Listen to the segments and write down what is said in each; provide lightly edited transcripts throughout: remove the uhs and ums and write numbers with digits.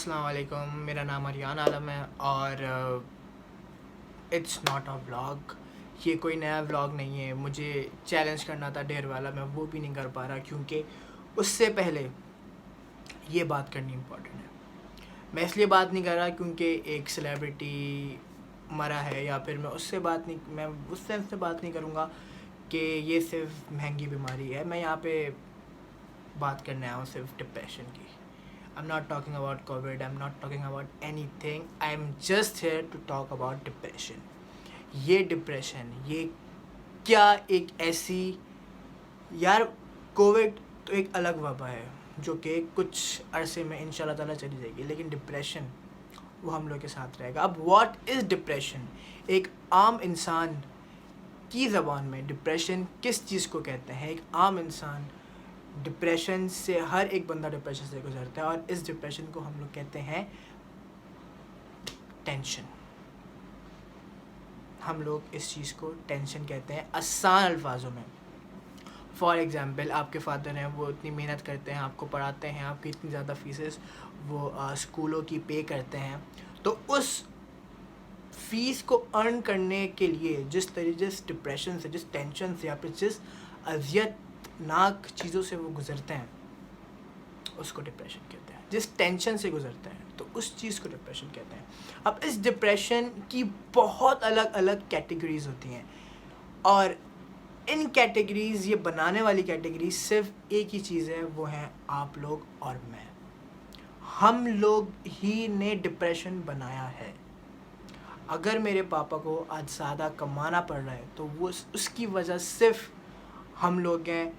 अस्सलाम वालेकुम, मेरा नाम अरियान आलम है और इट्स नॉट अ व्लॉग। ये कोई नया व्लॉग नहीं है। मुझे चैलेंज करना था ढेर वाला, मैं वो भी नहीं कर पा रहा क्योंकि उससे पहले ये बात करनी इम्पोर्टेंट है। मैं इसलिए बात नहीं कर रहा क्योंकि एक सेलिब्रिटी मरा है, या फिर मैं उस सेंस से बात नहीं करूँगा कि ये सिर्फ महंगी बीमारी है। मैं यहाँ पे बात करने आया हूँ सिर्फ डिप्रेशन की। I'm not talking about COVID, I'm not talking about anything, I'm just here to talk about depression. ये डिप्रेशन, ये क्या एक ऐसी, यार कोविड तो एक अलग वबा है जो कि कुछ अरसे में इंशाल्लाह ताला चली जाएगी, लेकिन डिप्रेशन वो हम लोग के साथ रहेगा। अब व्हाट इज़ डिप्रेशन? एक आम इंसान की ज़बान में डिप्रेशन किस चीज़ को कहते हैं? एक आम इंसान डिप्रेशन से, हर एक बंदा डिप्रेशन से गुजरता है और इस डिप्रेशन को हम लोग कहते हैं टेंशन। हम लोग इस चीज़ को टेंशन कहते हैं आसान अल्फाजों में। फॉर एग्ज़ाम्पल, आपके फादर हैं, वो इतनी मेहनत करते हैं, आपको पढ़ाते हैं, आपकी इतनी ज़्यादा फीसेस वो स्कूलों की पे करते हैं, तो उस फीस को अर्न करने के लिए जिस डिप्रेशन से, जिस टेंशन से, या फिर जिस अजियतनाक चीज़ों से वो गुज़रते हैं, उसको डिप्रेशन कहते हैं। जिस टेंशन से गुजरते हैं तो उस चीज़ को डिप्रेशन कहते हैं। अब इस डिप्रेशन की बहुत अलग अलग कैटेगरीज होती हैं और इन कैटेगरीज, ये बनाने वाली कैटेगरीज सिर्फ एक ही चीज़ है, वो है आप लोग और मैं। हम लोग ही ने डिप्रेशन बनाया है। अगर मेरे पापा को आज ज़्यादा कमाना पड़ रहा है तो वो उसकी वजह सिर्फ हम लोग हैं,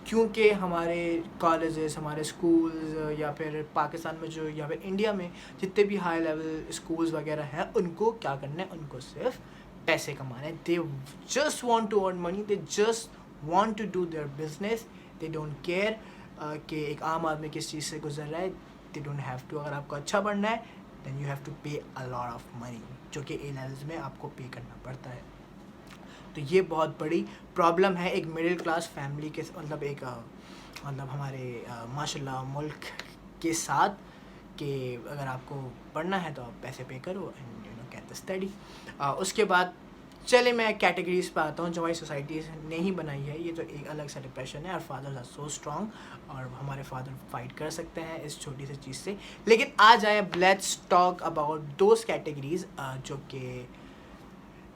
क्योंकि हमारे कॉलेजेस, हमारे स्कूल्स, या फिर पाकिस्तान में जो, या फिर इंडिया में जितने भी हाई लेवल स्कूल्स वगैरह हैं, उनको क्या करना है? उनको सिर्फ पैसे कमाने हैं। They just want to earn money, they just want to do their business, they don't care कि एक आम आदमी किस चीज़ से गुजर रहा है। दे डोंट हैव टू, अगर आपको अच्छा पढ़ना है देन यू हैव टू पे अ लॉट ऑफ मनी, जो कि ए लेवल्स में आपको पे करना पड़ता है। तो ये बहुत बड़ी प्रॉब्लम है एक मिडिल क्लास फैमिली के, मतलब एक मतलब हमारे माशाल्लाह मुल्क के साथ, कि अगर आपको पढ़ना है तो आप पैसे पे करो एंड गेट द स्टडी। उसके बाद चले मैं कैटेगरीज पे आता हूँ जो हमारी सोसाइटी ने ही बनाई है। ये तो एक अलग सा डिप्रेशन है और फादर्स आर सो स्ट्रॉन्ग और हमारे फादर फाइट कर सकते हैं इस छोटी सी चीज़ से। लेकिन आज आए, let's talk about those categories जो कि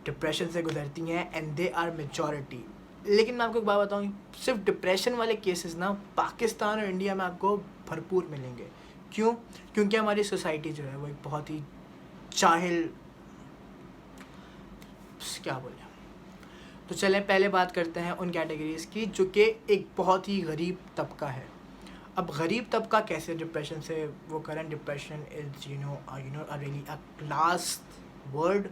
डिप्रेशन से गुजरती हैं एंड दे आर मेजॉरिटी। लेकिन मैं आपको एक बात बताऊँ, सिर्फ डिप्रेशन वाले केसेस ना पाकिस्तान और इंडिया में आपको भरपूर मिलेंगे। क्यों? क्योंकि हमारी सोसाइटी जो है वो एक बहुत ही जाहिल, क्या बोले, तो चलें पहले बात करते हैं उन कैटेगरीज़ की जो कि एक बहुत ही गरीब तबका है। अब गरीब तबका कैसे डिप्रेशन से वो करें? Depression is you know a really a class word.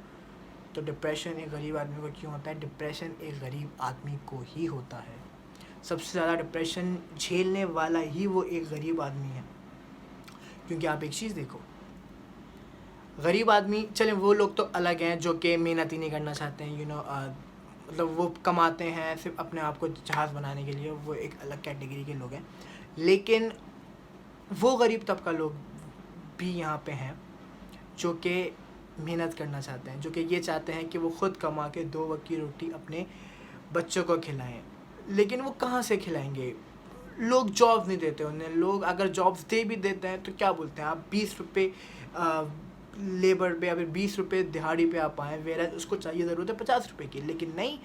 तो डिप्रेशन एक गरीब आदमी को क्यों होता है? डिप्रेशन एक गरीब आदमी को ही होता है। सबसे ज़्यादा डिप्रेशन झेलने वाला ही वो एक गरीब आदमी है। क्योंकि आप एक चीज़ देखो, गरीब आदमी, चलें वो लोग तो अलग हैं जो कि मेहनत ही नहीं करना चाहते हैं, मतलब वो कमाते हैं सिर्फ अपने आप को जहाज़ बनाने के लिए, वो एक अलग कैटेगरी के लोग हैं। लेकिन वो गरीब तबका लोग भी यहाँ पे हैं जो कि मेहनत करना चाहते हैं, जो कि ये चाहते हैं कि वो ख़ुद कमा के 2 वक्त की रोटी अपने बच्चों को खिलाएं। लेकिन वो कहाँ से खिलाएंगे? लोग जॉब्स नहीं देते उन्हें। लोग अगर जॉब्स दे भी देते हैं तो क्या बोलते हैं, आप 20 रुपये लेबर पे या फिर 20 रुपये दिहाड़ी पे आप आएँ, वेराज उसको चाहिए ज़रूरत है 50 रुपये की। लेकिन नहीं,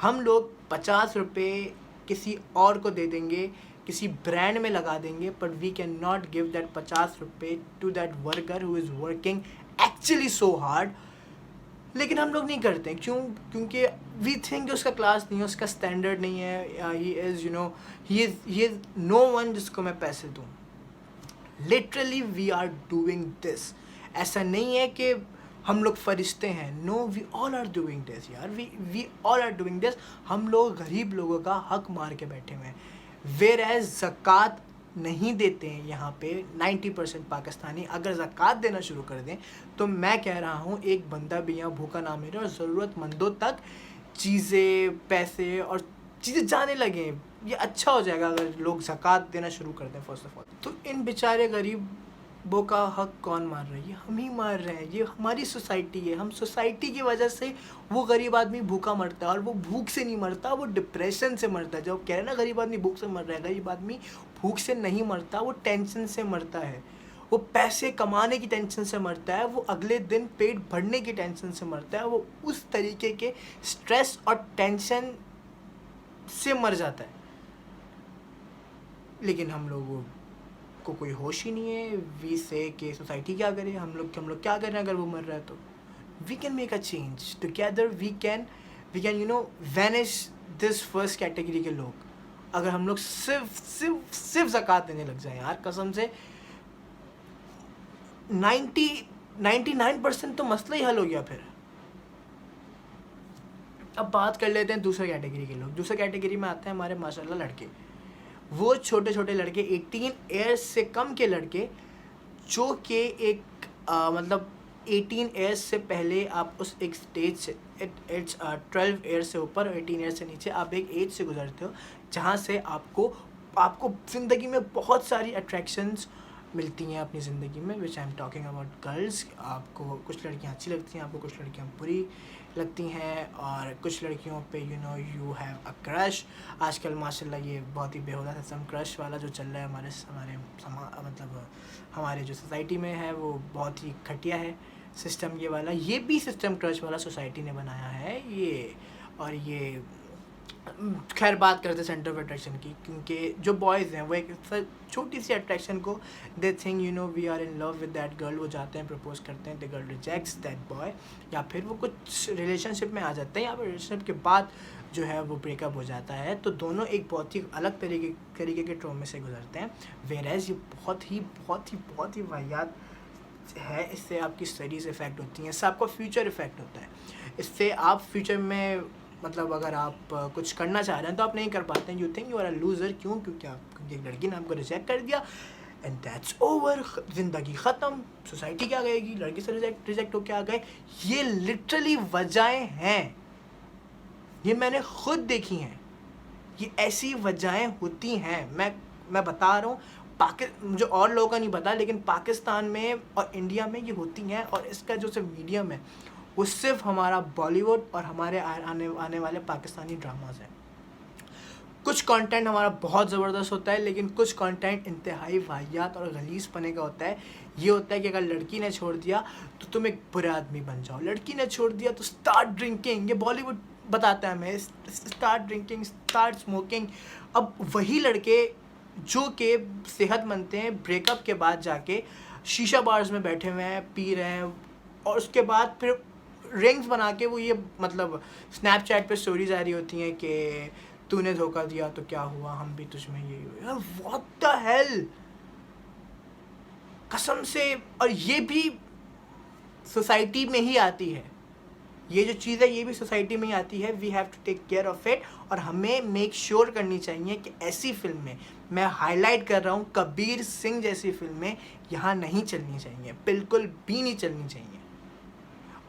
हम लोग 50 रुपये किसी और को दे देंगे, किसी ब्रांड में लगा देंगे, but we can not give that 50 रुपये to that worker who is working actually so hard. लेकिन हम लोग नहीं करते। क्यों? क्योंकि वी थिंक उसका क्लास नहीं है, उसका स्टैंडर्ड नहीं है, ही इज़ नो वन जिसको मैं पैसे दूँ। Literally we are doing this. ऐसा नहीं है कि हम लोग फरिश्ते हैं, no, we all are doing this यार, we all are doing this. हम लोग गरीब लोगों का हक मार के बैठे हुए हैं। वेर एज ज़कात नहीं देते हैं यहाँ पे 90% पाकिस्तानी। अगर ज़कात देना शुरू कर दें तो मैं कह रहा हूँ एक बंदा भी यहाँ भूखा ना मरे और ज़रूरतमंदों तक चीज़ें, पैसे और चीज़ें जाने लगें। ये अच्छा हो जाएगा अगर लोग ज़कात देना शुरू कर दें फर्स्ट ऑफ ऑल। तो इन बेचारे गरीब वो का हक कौन मार रहा है? ये हम ही मार रहे हैं, ये हमारी सोसाइटी है। हम सोसाइटी की वजह से वो गरीब आदमी भूखा मरता है, और वो भूख से नहीं मरता, वो डिप्रेशन से मरता है। जब कह रहे हैं ना गरीब आदमी भूख से मर रहा है, गरीब आदमी भूख से नहीं मरता, वो टेंशन से मरता है। वो पैसे कमाने की टेंशन से मरता है, वो अगले दिन पेट भरने की टेंशन से मरता है, वो उस तरीके के स्ट्रेस और टेंशन से मर जाता है। लेकिन हम लोगों को कोई होश ही नहीं है। वी से कि सोसाइटी क्या करे, हम लोग क्या करें अगर वो मर रहा है तो। We can make a change together, we can vanish this first category के लोग। अगर हम लोग सिर्फ ज़कात देने लग जाए यार, कसम से 99% तो मसला ही हल हो गया फिर। अब बात कर लेते हैं दूसरे कैटेगरी के लोग। दूसरे कैटेगरी में आते हैं हमारे माशाल्लाह लड़के। वो छोटे छोटे लड़के, 18 ईयर्स से कम के लड़के, जो कि एक मतलब 18 ईयर्स से पहले आप उस एक स्टेज से, इट्स 12 ईयर्स से ऊपर, 18 ईयर्स से नीचे आप एक एज से गुजरते हो जहाँ से आपको ज़िंदगी में बहुत सारी अट्रैक्शंस मिलती हैं अपनी ज़िंदगी में, which I am talking about girls. आपको कुछ लड़कियाँ अच्छी लगती हैं, आपको कुछ लड़कियाँ बुरी लगती हैं, और कुछ लड़कियों पे यू हैव अ क्रश। आजकल माशाल्लाह ये बहुत ही बेहुदा सिस्टम क्रश वाला जो चल रहा है हमारे जो सोसाइटी में है, वो बहुत ही घटिया है सिस्टम ये वाला। ये भी सिस्टम क्रश वाला सोसाइटी ने बनाया है ये। और ये खैर बात करते सेंटर ऑफ अट्रैक्शन की, क्योंकि जो बॉयज़ हैं वो एक छोटी सी अट्रैक्शन को they think we are in love with that girl, वो जाते हैं प्रपोज करते हैं, the girl rejects that boy, या फिर वो कुछ रिलेशनशिप में आ जाते हैं, या फिर रिलेशनशिप के बाद जो है वो ब्रेकअप हो जाता है। तो दोनों एक बहुत ही अलग तरीके के ट्रॉमे से गुजरते हैं। वेयरएज़ ये बहुत ही वाहियात है। इससे आपकी स्टडीज़ इफ़ेक्ट होती हैं, इससे आपका फ्यूचर इफ़ेक्ट होता है। इससे आप फ्यूचर में मतलब अगर आप कुछ करना चाह रहे हैं तो आप नहीं कर पाते हैं। You think you are a loser. क्योंकि एक लड़की ने आपको रिजेक्ट कर दिया एंड दैट्स ओवर, ज़िंदगी ख़त्म। सोसाइटी क्या कहेगी, लड़की से रिजेक्ट होके आ गए। ये लिटरली वजहें हैं, ये मैंने खुद देखी हैं। ये ऐसी वजहें होती हैं, मैं बता रहा हूँ। मुझे और लोगों का नहीं पता, लेकिन पाकिस्तान में और इंडिया में ये होती हैं। और इसका जो सिर्फ मीडियम है वो सिर्फ हमारा बॉलीवुड और हमारे आने वाले पाकिस्तानी ड्रामाज हैं। कुछ कंटेंट हमारा बहुत ज़बरदस्त होता है, लेकिन कुछ कंटेंट इंतहाई वाहियात और गलीज़ पने का होता है। ये होता है कि अगर लड़की ने छोड़ दिया तो तुम एक बुरा आदमी बन जाओ, लड़की ने छोड़ दिया तो स्टार्ट ड्रिंकिंग, ये बॉलीवुड बताता है हमें, स्टार्ट ड्रिंकिंग, स्टार्ट स्मोकिंग। अब वही लड़के जो कि सेहतमंद हैं, ब्रेकअप के बाद जाके शीशा बार्स में बैठे हुए हैं, पी रहे हैं, और उसके बाद फिर रिंग्स बना के वो ये मतलब स्नैपचैट पे स्टोरीज आ रही होती हैं कि तूने धोखा दिया तो क्या हुआ, हम भी तुझ में ये हुए। व्हाट द हेल, कसम से। और ये भी सोसाइटी में ही आती है, ये जो चीज़ है ये भी सोसाइटी में ही आती है। We have to take care of it. और हमें मेक श्योर करनी चाहिए कि ऐसी फिल्में, मैं हाईलाइट कर रहा हूँ, कबीर सिंह जैसी फिल्में यहाँ नहीं चलनी चाहिए, बिल्कुल भी नहीं चलनी चाहिए।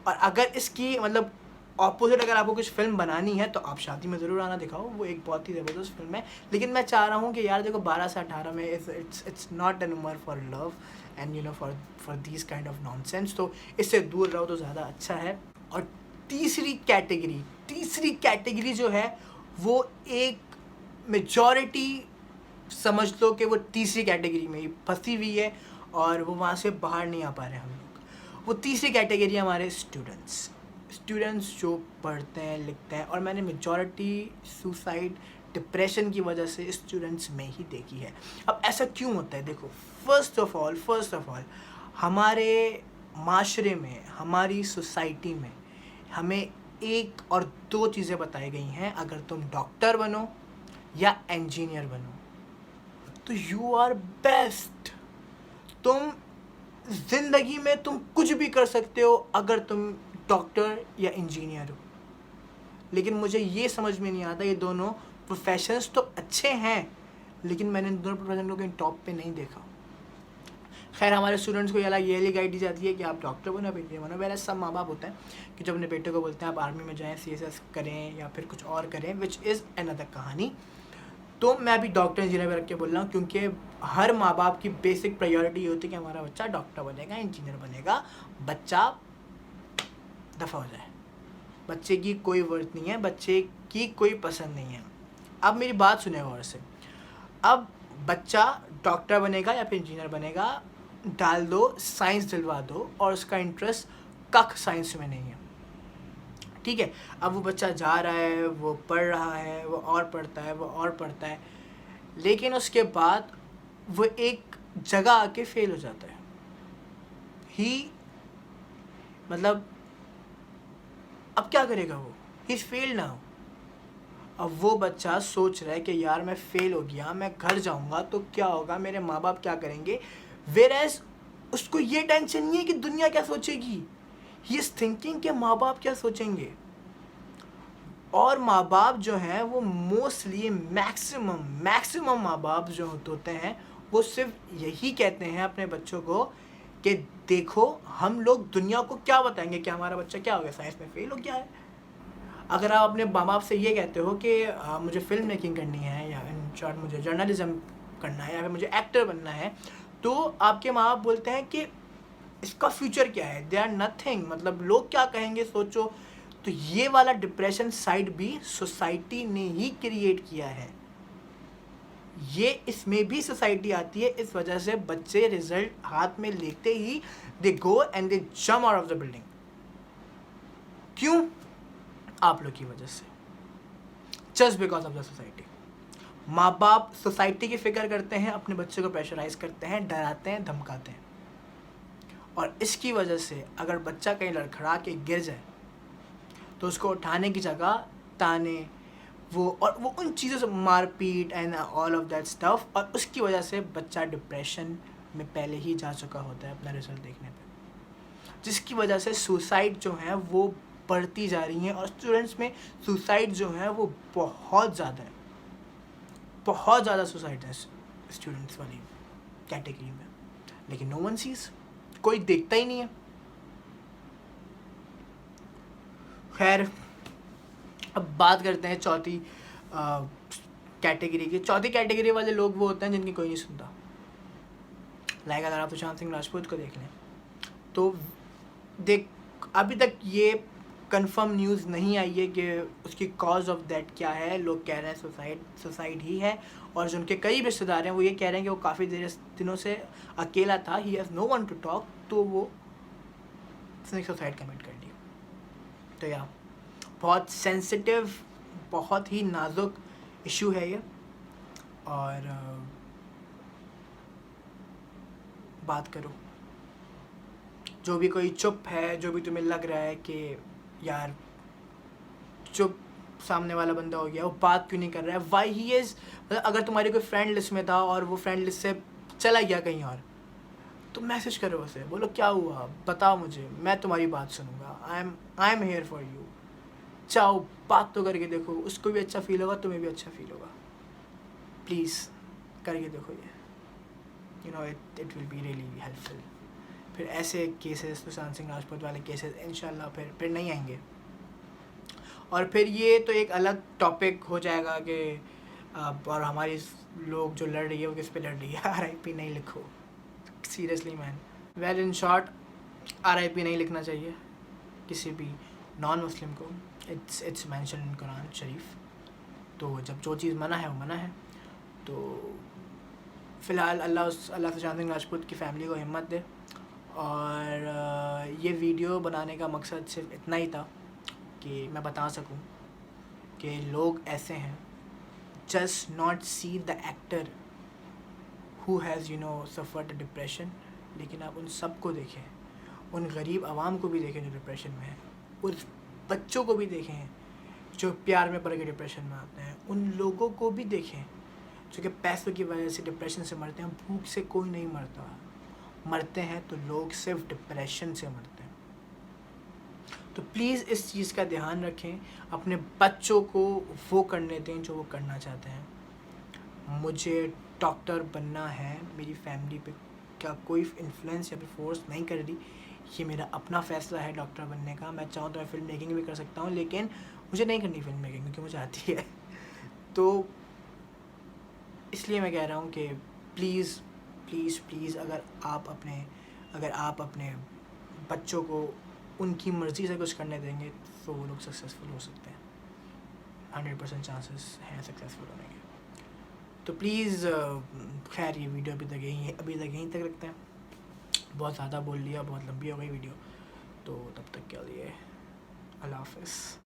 और अगर इसकी मतलब ऑपोजिट अगर आपको कुछ फिल्म बनानी है तो आप शादी में ज़रूर आना दिखाओ, वो एक बहुत ही ज़बरदस्त फिल्म है। लेकिन मैं चाह रहा हूँ कि यार देखो 12 से 18 में इट्स नॉट एन उमर for love and for this kind of nonsense. तो इससे दूर रहो तो ज़्यादा अच्छा है। और तीसरी कैटेगरी जो है वो एक मेजॉरिटी समझ लो कि वो तीसरी कैटेगरी में ही फंसी हुई है और वो वहाँ से बाहर नहीं आ पा रहे हम लोग। वो तीसरी कैटेगरी है हमारे स्टूडेंट्स जो पढ़ते हैं लिखते हैं। और मैंने मेजॉरिटी सुसाइड डिप्रेशन की वजह से स्टूडेंट्स में ही देखी है। अब ऐसा क्यों होता है, देखो, फर्स्ट ऑफ ऑल हमारे माशरे में, हमारी सोसाइटी में हमें एक और दो चीज़ें बताई गई हैं। अगर तुम डॉक्टर बनो या इंजीनियर बनो तो यू आर बेस्ट। तुम ज़िंदगी में तुम कुछ भी कर सकते हो अगर तुम डॉक्टर या इंजीनियर हो। लेकिन मुझे ये समझ में नहीं आता, ये दोनों प्रोफेशंस तो अच्छे हैं लेकिन मैंने इन दोनों प्रोफेशन को कहीं टॉप पे नहीं देखा। खैर हमारे स्टूडेंट्स को ये गाइड दी जाती है कि आप डॉक्टर बनो, इंजीनियर बनो। मेरा सब माँ बाप होता है कि जब अपने बेटे को बोलते हैं आप आर्मी में जाएं, CSS करें या फिर कुछ और करें, विच इज़ अनदर कहानी। तो मैं अभी डॉक्टर इंजीनियर में रख के बोल रहा हूँ, क्योंकि हर माँ बाप की बेसिक प्रायोरिटी होती है कि हमारा बच्चा डॉक्टर बनेगा, इंजीनियर बनेगा, बच्चा दफ़ा हो जाए। बच्चे की कोई वर्थ नहीं है, बच्चे की कोई पसंद नहीं है। अब मेरी बात सुने गौर से, अब बच्चा डॉक्टर बनेगा या फिर इंजीनियर बनेगा, डाल दो, साइंस दिलवा दो, और उसका इंटरेस्ट कख साइंस में नहीं है, ठीक है। अब वो बच्चा जा रहा है, वो पढ़ रहा है, वो और पढ़ता है, वो और पढ़ता है, लेकिन उसके बाद वो एक जगह आके फेल हो जाता है। मतलब अब क्या करेगा वो? He is fail now. अब वो बच्चा सोच रहा है कि यार मैं फेल हो गया, मैं घर जाऊंगा तो क्या होगा, मेरे माँ बाप क्या करेंगे, वेयरएज़ उसको ये टेंशन नहीं है कि दुनिया क्या सोचेगी। ही इज़ थिंकिंग कि माँ बाप क्या सोचेंगे। और माँ बाप जो हैं वो मोस्टली मैक्सिमम माँ बाप जो होते हैं वो सिर्फ यही कहते हैं अपने बच्चों को कि देखो हम लोग दुनिया को क्या बताएंगे कि हमारा बच्चा क्या हो गया, साइंस में फेल हो गया है। अगर आप अपने माँ बाप से ये कहते हो कि मुझे फिल्म मेकिंग करनी है, या इन शॉर्ट मुझे जर्नलिज्म करना है, या फिर मुझे एक्टर बनना है, तो आपके माँ बाप बोलते हैं कि इसका फ्यूचर क्या है, दे आर नथिंग, मतलब लोग क्या कहेंगे सोचो। तो ये वाला डिप्रेशन साइड भी सोसाइटी ने ही क्रिएट किया है, ये इसमें भी सोसाइटी आती है। इस वजह से बच्चे रिजल्ट हाथ में लेते ही they go and they jump out of the building. क्यों? आप लोग की वजह से, just because of the society. माँ बाप सोसाइटी की फिक्र करते हैं, अपने बच्चे को प्रेशराइज करते हैं, डराते हैं, धमकाते हैं, और इसकी वजह से अगर बच्चा कहीं लड़खड़ा के गिर जाए तो उसको उठाने की जगह ताने, वो उन चीज़ों से मारपीट and all of that stuff, और उसकी वजह से बच्चा डिप्रेशन में पहले ही जा चुका होता है अपना रिजल्ट देखने पे, जिसकी वजह से सुसाइड जो है वो बढ़ती जा रही हैं। और स्टूडेंट्स में सुसाइड जो है वो बहुत ज़्यादा है, बहुत ज़्यादा सुसाइड है स्टूडेंट्स वाली कैटेगरी में, लेकिन नो वन सीज, कोई देखता ही नहीं है। खैर, अब बात करते हैं चौथी कैटेगरी की। चौथी कैटेगरी वाले लोग वो होते हैं जिनकी कोई नहीं सुनता। लाइक अगर आप सुशांत सिंह राजपूत को देख लें तो अभी तक ये कंफर्म न्यूज़ नहीं आई है कि उसकी कॉज ऑफ डेथ क्या है। लोग कह रहे हैं सुसाइड ही है, और जो उनके कई रिश्तेदार हैं वो ये कह रहे हैं कि वो काफ़ी दिनों से अकेला था, he has no one to talk, तो वो उसने सुसाइड कमिट कर ली। तो या बहुत सेंसिटिव, बहुत ही नाजुक इशू है ये। और बात करो, जो भी कोई चुप है, जो भी तुम्हें लग रहा है कि यार चुप सामने वाला बंदा हो गया, वो बात क्यों नहीं कर रहा है, वाई ही इज़, मतलब अगर तुम्हारी कोई फ्रेंड लिस्ट में था और वो फ्रेंड लिस्ट से चला गया कहीं और, तो मैसेज करो उसे, बोलो क्या हुआ, बताओ मुझे, मैं तुम्हारी बात सुनूंगा, I am here for you. चाहो बात तो करके देखो, उसको भी अच्छा फील होगा, तुम्हें भी अच्छा फील होगा। प्लीज़ करके देखो ये, you know it will be really helpful. फिर ऐसे केसेस, सुशांत सिंह राजपूत वाले केसेस इंशाल्लाह फिर नहीं आएंगे। और फिर ये तो एक अलग टॉपिक हो जाएगा कि और हमारी लोग जो लड़ रही है वो किस पे लड़ रही है। RIP नहीं लिखो, seriously man. Well in short, RIP नहीं लिखना चाहिए किसी भी नॉन मुस्लिम को। इट्स मेंशन इन कुरान शरीफ। तो जब जो चीज़ मना है वो मना है। तो फ़िलहाल अल्लाह सुशांत सिंह राजपूत की फ़ैमिली को हिम्मत दे। और ये वीडियो बनाने का मकसद सिर्फ इतना ही था कि मैं बता सकूं कि लोग ऐसे हैं, just not see the actor who has suffered depression, लेकिन आप उन सबको देखें, उन गरीब आवाम को भी देखें जो डिप्रेशन में है, उस बच्चों को भी देखें जो प्यार में पड़ के डिप्रेशन में आते हैं, उन लोगों को भी देखें जो कि पैसों की वजह से डिप्रेशन से मरते हैं। भूख से कोई नहीं मरता, मरते हैं तो लोग सिर्फ डिप्रेशन से मरते हैं। तो प्लीज़ इस चीज़ का ध्यान रखें, अपने बच्चों को वो करने दें जो वो करना चाहते हैं। मुझे डॉक्टर बनना है, मेरी फैमिली पे क्या कोई इन्फ्लुएंस या फिर फोर्स नहीं कर रही, ये मेरा अपना फ़ैसला है डॉक्टर बनने का। मैं चाहूँ तो मैं फ़िल्म मेकिंग भी कर सकता हूँ, लेकिन मुझे नहीं करनी फ़िल्म मेकिंग क्योंकि मुझे आती है। तो इसलिए मैं कह रहा हूँ कि प्लीज़ प्लीज़ प्लीज़ अगर आप अपने बच्चों को उनकी मर्ज़ी से कुछ करने देंगे तो वो लोग सक्सेसफुल हो सकते हैं, 100% चांसेस हैं सक्सेसफुल होने के। तो प्लीज़ खैर ये वीडियो अभी तक यहीं तक रखते हैं, बहुत ज़्यादा बोल लिया, बहुत लंबी हो गई वीडियो, तो तब तक के लिए अल्लाह हाफ़िज़।